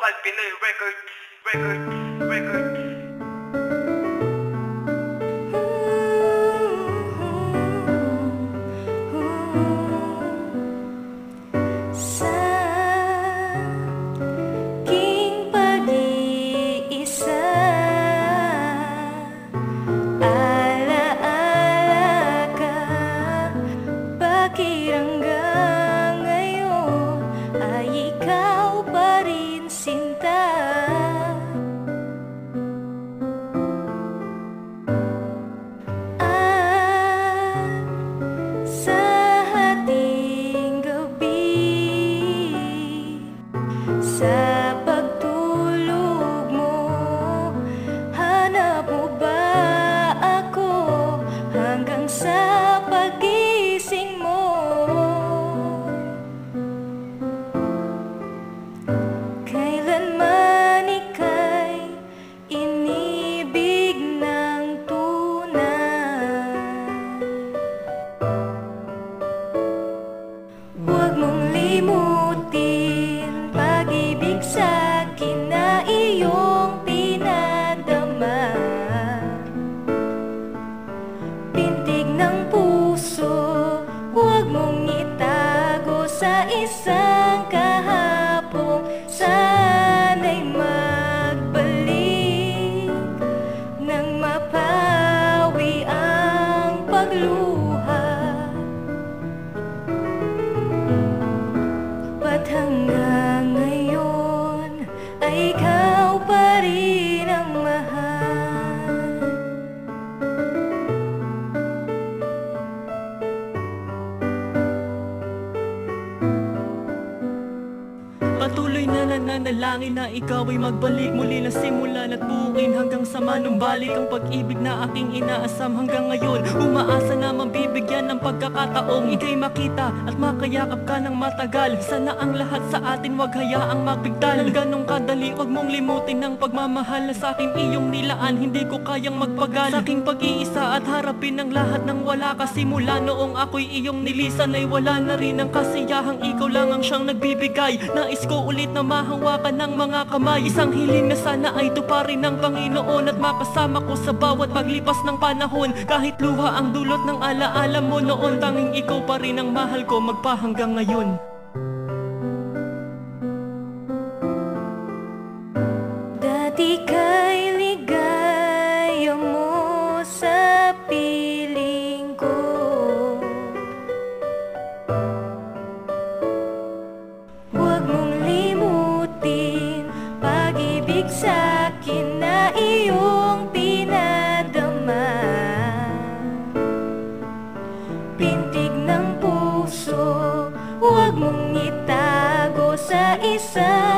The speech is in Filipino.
Bukal Pinoy Records, Records, Records. Sa aking pag-iisa, alaala ka, bakit hanggang ngayon ay ikaw pa rin sinta? At sa hating gabi, sa pagtulog mo, hanap mo ba ako hanggang sa pagising mo? Kailanman ika'y inibig ng tunay, huwag mong limutin pag-ibig sa'kin na iyong pinadama. Pintig ng puso, huwag mong itago sa isang kahapong sana'y magbalik nang mapawi ang pagluha. Ba't hanggang ngayon ay ikaw pa rin ang mahal? Patuloy na nananalangin na ikaw ay magbalik muli na simulan at buuin hanggang sa manumbalik ang pag-ibig na aking inaasam hanggang ngayon. Umaasa na mabibigyan ng pagkakataong ika'y makita at makayakap ka ng matagal. Sana ang lahat sa atin wag hayaang magbigtal. Ganong kadali, wag mong limutin ang pagmamahal na sa akin iyong nilaan. Hindi ko kayang magpagal sa aking pag-iisa at harapin ang lahat ng wala ka. Simula noong ako'y iyong nilisan ay wala na rin ang kasiyahang ikaw lang ang siyang nagbibigay. Nais ko ulit na mahawakan ng mga kamay. Isang hiling na sana ay tuparin ng Panginoon at makasama ko sa bawat paglipas ng panahon. Kahit luha ang dulot ng alaala mo noon, tanging ikaw pa rin ang mahal ko magpahanggang ngayon. Dati ka'y ligaya mo sa piling ko, huwag mong limutin pag-ibig sa'kin na iyong pinadama. Pintig ng puso, huwag mong itago sa isa